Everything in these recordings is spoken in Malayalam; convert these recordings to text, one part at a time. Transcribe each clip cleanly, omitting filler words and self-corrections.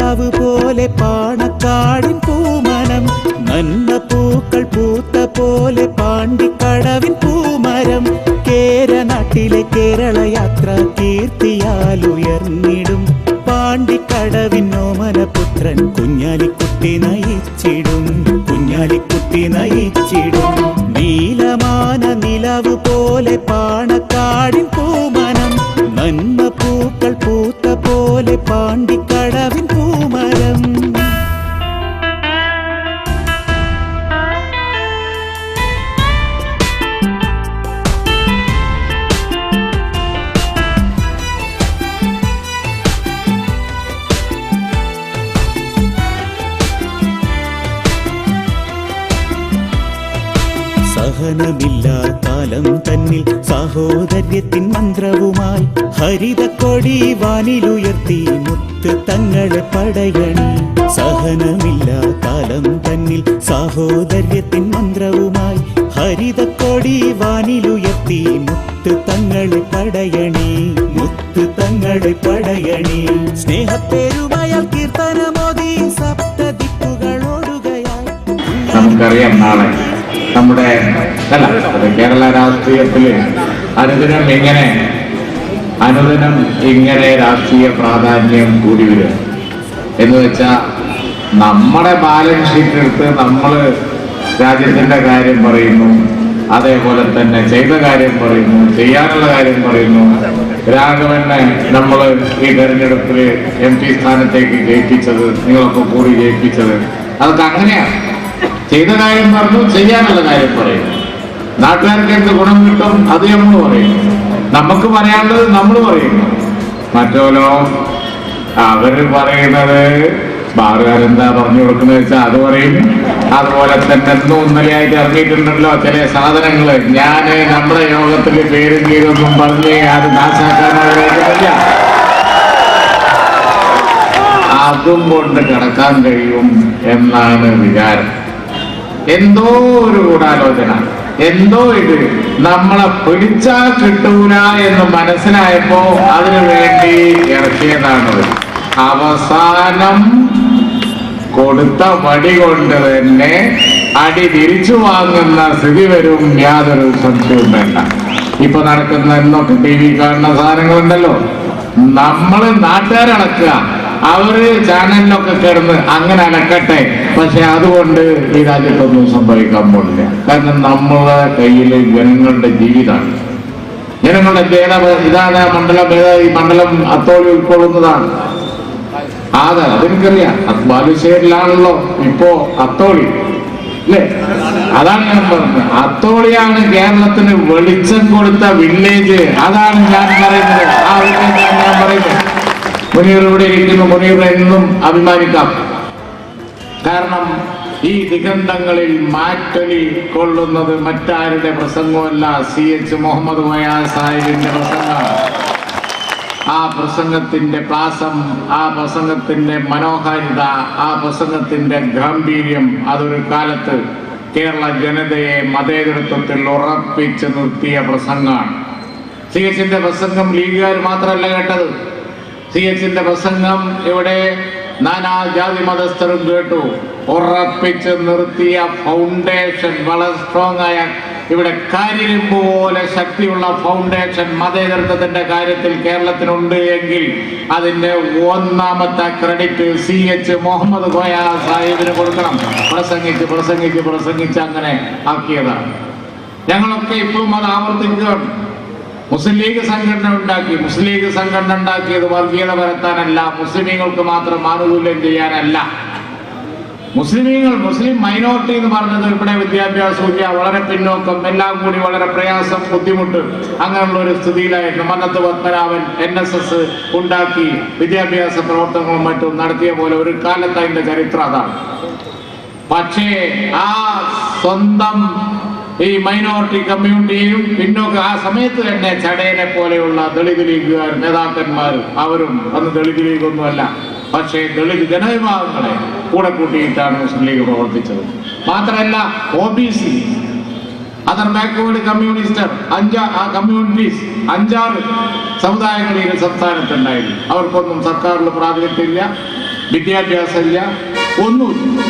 നിലാവ് പോലെ പാണക്കാടിൻ പൂമനം, നന്മ പൂക്കൾ പൂത്ത പോലെ പാണ്ടിക്കടവിൻ പൂമരം. കേരനാട്ടിലെ കേരള യാത്ര കീർത്തിയാൽ ഉയർന്നിടും, പാണ്ടിക്കടവിൻ ഓമനപുത്രൻ കുഞ്ഞാലിക്കുട്ടി നയിച്ചിടും, കുഞ്ഞാലിക്കുട്ടി നയിച്ചിടും. നീലമാന നിലാവ് പോലെ പാണക്കാടിൻ പൂമനം, നന്മ പൂക്കൾ പൂത്ത പോലെ പാണ്ടിക്കടവിൻ പൂമരം. സഹനമില്ലാ കാലം തന്നിൽ സാഹോദര്യത്തിൻ മന്ത്രവുമായി ഹരിതക്കൊടി വാനിലുയർത്തി മുത്ത് തങ്ങളെ പടയണി. സഹനമില്ലാ കാലം തന്നിൽ സാഹോദര്യത്തിൻ മന്ത്രവുമായി ഹരിതക്കൊടി വാനിലുയർത്തി മുത്ത് തങ്ങളെ പടയണി, മുത്ത് തങ്ങളെ പടയണി. സ്നേഹപ്പെരുമയാൽ കീർത്തനമോദി സപ്തദിക്കുകളോടുകയായി. നമുക്കറിയാം നാളെ നമ്മുടെ കേരള രാഷ്ട്രീയത്തില് അനുദിനം ഇങ്ങനെ രാഷ്ട്രീയ പ്രാധാന്യം കൂടി വരും എന്ന് വെച്ചാൽ നമ്മുടെ ബാലൻസ് ഷീറ്റ് എടുത്ത് നമ്മൾ രാജ്യത്തിന്റെ കാര്യം പറയുന്നു, അതേപോലെ തന്നെ ചെയ്ത കാര്യം പറയുന്നു, ചെയ്യാനുള്ള കാര്യം പറയുന്നു. രാഘവനെ നമ്മൾ ഈ തെരഞ്ഞെടുപ്പിൽ MP സ്ഥാനത്തേക്ക് ജയിപ്പിച്ചത്, നിങ്ങളൊക്കെ കൂടി ജയിപ്പിച്ചത്, അതൊക്കെ അങ്ങനെയാണ്. ചെയ്ത കാര്യം പറഞ്ഞു, ചെയ്യാനുള്ള കാര്യം പറയും. നാട്ടുകാർക്ക് എന്ത് ഗുണം കിട്ടും അത് നമ്മൾ പറയും, നമുക്ക് പറയാനുള്ളത് നമ്മൾ പറയുന്നു. മറ്റോലോ അവര് പറയുന്നത് ബാറുകാരെന്താ പറഞ്ഞു കൊടുക്കുന്നത് വെച്ചാൽ അത് പറയും. അതുപോലെ തന്നെ എന്നും ഇന്നലെയായിട്ട് ഇറങ്ങിയിട്ടുണ്ടല്ലോ ചില സാധനങ്ങള്, ഞാന് നമ്മുടെ യോഗത്തിൽ പേരും കീഴൊന്നും പറഞ്ഞ് അത് നാശാക്കാനില്ല, അതും കൊണ്ട് കിടക്കാൻ കഴിയും എന്നാണ് വിചാരം. എന്തോ ഒരു ഗൂഢാലോചന, എന്തോ ഇത് നമ്മളെ പിടിച്ചാൽ കിട്ടൂല എന്ന് മനസ്സിലായപ്പോ അതിനു വേണ്ടി ഇറക്കിയതാണ്. അവസാനം കൊടുത്ത വടി കൊണ്ട് തന്നെ അടി തിരിച്ചു വാങ്ങുന്ന സ്ഥിതി വരും, യാതൊരു സംശയവും വേണ്ട. ഇപ്പൊ നടക്കുന്ന എന്നൊക്കെ TV കാണുന്ന സാധനങ്ങളുണ്ടല്ലോ, നമ്മള് നാട്ടുകാരടക്കുക, അവര് ചാനലിലൊക്കെ കിടന്ന് അങ്ങനെ അലക്കട്ടെ. പക്ഷെ അതുകൊണ്ട് ഈ രാജ്യത്തൊന്നും സംഭവിക്കാൻ പോകില്ല. കാരണം നമ്മളെ കയ്യില് ജനങ്ങളുടെ ജീവിതമാണ്, ജനങ്ങളുടെ ഇതാണ് മണ്ഡലം. ഈ മണ്ഡലം അത്തോളി ഉൾക്കൊള്ളുന്നതാണ്. അതെനിക്കറിയാം, ബാലുശ്ശേരിയിലാണല്ലോ ഇപ്പോ അത്തോളി, അല്ലേ? അതാണ് ഞാൻ പറഞ്ഞത്. അത്തോളിയാണ് കേരളത്തിന് വെളിച്ചം കൊടുത്ത വില്ലേജ്. അതാണ് ഞാൻ പറയുന്നത്. ആ വില്ലേജാണ് ഞാൻ പറയുന്നത്. മുനീർ ഇവിടെ ഇരിക്കുന്നു, മുനീർ എന്നും അഭിമാനിക്കാം. കാരണം ഈ ദിഗന്ധങ്ങളിൽ മാറ്റൊലി കൊള്ളുന്നത് മറ്റാരുടെ പ്രസംഗമല്ല, CH മുഹമ്മദ് കോയ സാഹിബിന്റെ പ്രസംഗമാണ്. ആ പ്രസംഗത്തിന്റെ പ്രാസം, ആ പ്രസംഗത്തിന്റെ മനോഹാരിത, ആ പ്രസംഗത്തിന്റെ ഗാംഭീര്യം അതൊരു കാലത്ത് കേരള ജനതയെ മതേതരത്വത്തിൽ ഉറപ്പിച്ച് നിർത്തിയ പ്രസംഗമാണ്. CHന്റെ പ്രസംഗം ലീഗുകാർ മാത്രമല്ല കേട്ടത്. CHന്റെ പ്രസംഗം ഇവിടെ നാനാജാതി മതസ്ഥരും കേട്ടു. ഉറപ്പിച്ച് നിർത്തിയ ഫൗണ്ടേഷൻ, വളരെ സ്ട്രോങ് ആയ, ഇവിടെ കരിമ്പ് പോലെ ശക്തിയുള്ള ഫൗണ്ടേഷൻ മതേതരത്വത്തിന്റെ കാര്യത്തിൽ കേരളത്തിനുണ്ട് എങ്കിൽ അതിന്റെ ഒന്നാമത്തെ ക്രെഡിറ്റ് CH മുഹമ്മദ് കോയ സാഹിബിന് കൊടുക്കണം. പ്രസംഗിച്ച് അങ്ങനെ ആക്കിയതാണ്. ഞങ്ങളൊക്കെ ഇപ്പോഴും അത് ആവർത്തിക്കുകയാണ്. മുസ്ലിം ലീഗ് സംഘടന ഉണ്ടാക്കി. മുസ്ലിം ലീഗ് സംഘടന ഉണ്ടാക്കിയത് വർഗീയത പരത്താനല്ല, മുസ്ലിമീങ്ങൾക്ക് മാത്രം ആനുകൂല്യം ചെയ്യാനല്ല. മുസ്ലിം മൈനോറിറ്റി എന്ന് പറഞ്ഞത് ഇവിടെ വിദ്യാഭ്യാസമില്ല, വളരെ പിന്നോക്കം, എല്ലാം കൂടി വളരെ പ്രയാസം, ബുദ്ധിമുട്ട്, അങ്ങനെയുള്ള ഒരു സ്ഥിതിയിലായിരുന്നു. മന്നത്ത് പത്മനാഭൻ NSS ഉണ്ടാക്കി വിദ്യാഭ്യാസ പ്രവർത്തനങ്ങളും മറ്റും നടത്തിയ പോലെ ഒരു കാലത്ത് അതിന്റെ ചരിത്രം അതാണ്. പക്ഷേ ആ സ്വന്തം ഈ മൈനോറിറ്റി കമ്മ്യൂണിറ്റിയും പിന്നോക്ക ആ സമയത്ത് തന്നെ ചടയനെ പോലെയുള്ള ദളിത് ലീഗുകാർ നേതാക്കന്മാർ, അവരും അന്ന് ദളിത് ലീഗൊന്നുമല്ല, പക്ഷേ ദളിത് ജനവിഭാഗങ്ങളെ കൂടെ കൂട്ടിയിട്ടാണ് മുസ്ലിം ലീഗ് പ്രവർത്തിച്ചത്. മാത്രമല്ല OBC, other backward communist, communities 5-6 സമുദായങ്ങൾ ഈ സംസ്ഥാനത്തുണ്ടായിരുന്നു. അവർക്കൊന്നും സർക്കാരിൽ പ്രാതിനിധ്യമില്ല. വിദ്യാഭ്യാസമില്ല, ഒന്നുമില്ല.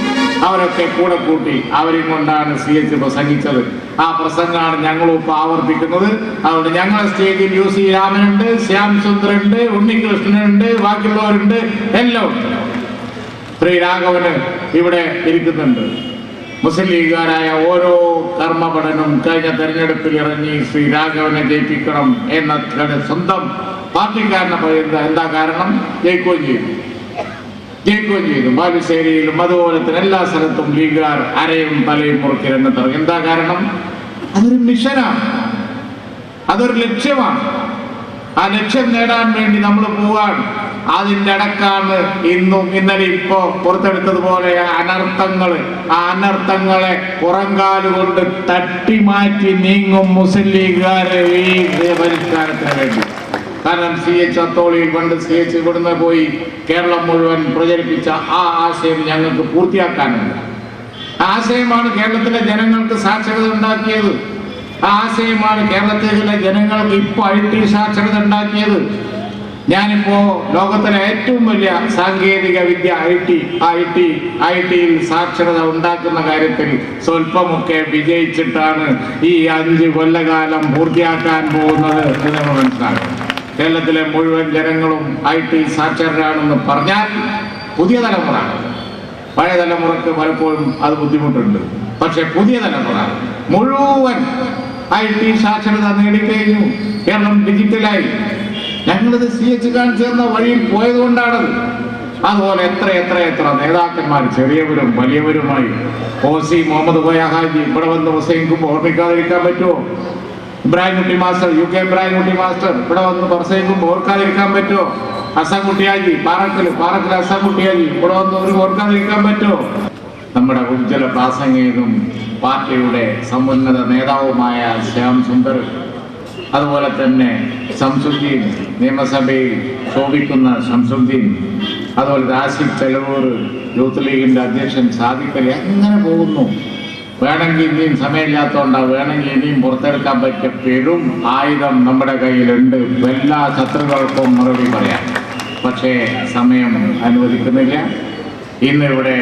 അവരൊക്കെ കൂടെ കൂട്ടി അവരെയും കൊണ്ടാണ് CH പ്രസംഗിച്ചത്. ആ പ്രസംഗമാണ് ഞങ്ങളും ഇപ്പൊ ആവർത്തിക്കുന്നത്. അതുകൊണ്ട് ഞങ്ങളെ സ്റ്റേജിൽ UC രാമനുണ്ട്, ശ്യാം സുന്ദറുണ്ട്, ഉണ്ണികൃഷ്ണനുണ്ട്, ബാക്കിയുള്ളവരുണ്ട്, എല്ലാം ഉണ്ട്. ശ്രീരാഘവന് ഇവിടെ ഇരിക്കുന്നുണ്ട്. മുസ്ലിം ലീഗുകാരായ ഓരോ കർമ്മപടനും കഴിഞ്ഞ തെരഞ്ഞെടുപ്പിൽ ഇറങ്ങി ശ്രീരാഘവനെ ജയിപ്പിക്കണം എന്ന സ്വന്തം പാർട്ടിക്കാരനെ പറയുന്നത് എന്താ കാരണം? ജയിക്കുകയും ചെയ്തു. ബാലുശ്ശേരിയിലും അതുപോലെ തന്നെ എല്ലാ സ്ഥലത്തും ലീഗുകാർ അരയും തലയും മുറുക്കി രംഗത്തിറങ്ങി. എന്താ കാരണം? അതൊരു മിഷനാണ്, അതൊരു ലക്ഷ്യമാണ്. ആ ലക്ഷ്യം നേടാൻ വേണ്ടി നമ്മൾ പോവാൻ. അതിൻ്റെ ഇടക്കാണ് ഇന്നും ഇന്നലെ ഇപ്പോ പുറത്തെടുത്തതുപോലെ അനർത്ഥങ്ങള്. ആ അനർത്ഥങ്ങളെ പുറംകാലുകൊണ്ട് തട്ടി മാറ്റി നീങ്ങും മുസ്ലിം ലീഗുകാര് ഈ പരിഷ്കാരത്തിന് വേണ്ടി. കാരണം CH അത്തോളിയിൽ പണ്ട് CH ഇവിടുന്ന് പോയി കേരളം മുഴുവൻ പ്രചരിപ്പിച്ച ആ ആശയം ഞങ്ങൾക്ക് പൂർത്തിയാക്കാനുണ്ട്. ആശയമാണ് കേരളത്തിലെ ജനങ്ങൾക്ക് സാക്ഷരത ഉണ്ടാക്കിയത്. ആ ആശയമാണ് കേരളത്തിലെ ജനങ്ങൾക്ക് ഇപ്പോൾ IT സാക്ഷരത ഉണ്ടാക്കിയത്. ഞാനിപ്പോ ലോകത്തിലെ ഏറ്റവും വലിയ സാങ്കേതിക വിദ്യ ഐടിയിൽ സാക്ഷരത ഉണ്ടാക്കുന്ന കാര്യത്തിൽ സ്വല്പമൊക്കെ വിജയിച്ചിട്ടാണ് ഈ 5 കൊല്ലകാലം പൂർത്തിയാക്കാൻ പോകുന്നത് എന്ന് നമ്മൾ മനസ്സിലാക്കണം. കേരളത്തിലെ മുഴുവൻ ജനങ്ങളും IT സാക്ഷരരാണെന്ന് പറഞ്ഞാൽ പുതിയ തലമുറ, പഴയ തലമുറക്ക് പലപ്പോഴും അത് ബുദ്ധിമുട്ടുണ്ട്. പക്ഷെ പുതിയ തലമുറ മുഴുവൻ IT സാക്ഷരത നേടിക്കഴിഞ്ഞു. കേരളം ഡിജിറ്റലായി. ഞങ്ങളിത് CH കാണിച്ചു തന്ന വഴിയിൽ പോയതുകൊണ്ടാണത്. അതുപോലെ എത്ര നേതാക്കന്മാർ ചെറിയവരും വലിയവരുമായി OC മുഹമ്മദ് കോയ ഹാജി ഇവിടെ വന്ന് പ്രസംഗിക്കുമ്പോൾ ഓർമ്മിക്കാതിരിക്കാൻ പറ്റുമോ? Ibrahimkutty master, UK Ibrahimkutty master ഇവിടെ വന്ന് പ്രസംഗിക്കുമ്പോൾ ഓർക്കാതിരിക്കാൻ പറ്റുമോ? അസംകുട്ടി ഹാജി പാറക്കൽ അസംകുട്ടി ഹാജി ഇവിടെ വന്ന് ഒരു ഓർക്കാതിരിക്കാൻ പറ്റുമോ? നമ്മുടെ ഉജ്ജ്വല പ്രാസംഗികനും പാർട്ടിയുടെ സമുന്നത നേതാവുമായ ശ്യാം സുന്ദർ, അതുപോലെ തന്നെ ശംസുദ്ദീൻ, നിയമസഭയിൽ ശോഭിക്കുന്ന ശംസുദ്ദീൻ, അതുപോലെ ആസിഫ് ചെലവൂർ, യൂത്ത് ലീഗിന്റെ അധ്യക്ഷൻ സാദിഖ് അലി, അങ്ങനെ പോകുന്നു. വേണമെങ്കിൽ ഇനിയും സമയമില്ലാത്തതുകൊണ്ടാണ്, വേണമെങ്കിൽ ഇനിയും പുറത്തെടുക്കാൻ പറ്റിയ പെരും ആയുധം നമ്മുടെ കയ്യിലുണ്ട്. എല്ലാ ശത്രുക്കൾക്കും മറുപടി പറയാം. പക്ഷേ സമയം അനുവദിക്കുന്നില്ല. ഇന്നിവിടെ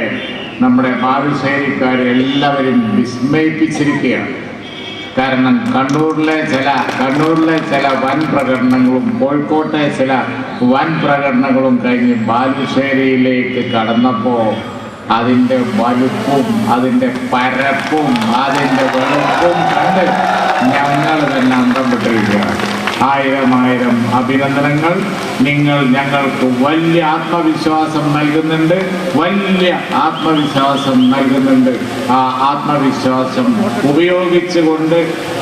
നമ്മുടെ ബാലുശ്ശേരിക്കാരെ എല്ലാവരും വിസ്മയിപ്പിച്ചിരിക്കുകയാണ്. കാരണം കണ്ണൂരിലെ ചില വൻ പ്രകടനങ്ങളും കോഴിക്കോട്ടെ ചില വൻ പ്രകടനങ്ങളും കഴിഞ്ഞ് ബാലുശ്ശേരിയിലേക്ക് കടന്നപ്പോൾ അതിൻ്റെ വലുപ്പും അതിൻ്റെ പരപ്പും അതിൻ്റെ വെളുപ്പും കണ്ട് ഞങ്ങൾ തന്നെ അന്തം വിട്ടിരിക്കുകയാണ്. 1000 അഭിനന്ദനങ്ങൾ. നിങ്ങൾ ഞങ്ങൾക്ക് വലിയ ആത്മവിശ്വാസം നൽകുന്നുണ്ട്. ആ ആത്മവിശ്വാസം ഉപയോഗിച്ചുകൊണ്ട്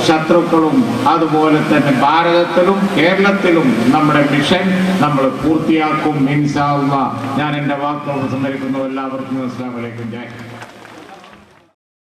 ശത്രുക്കളും അതുപോലെ തന്നെ ഭാരതത്തിലും കേരളത്തിലും നമ്മുടെ മിഷൻ നമ്മൾ പൂർത്തിയാക്കും ഇൻഷാ അല്ലാഹ്. ഞാൻ എൻ്റെ വാക്കുകൾ സംസാരിക്കുന്നു. എല്ലാവർക്കും അസ്സലാമു അലൈക്കും. ജയ്.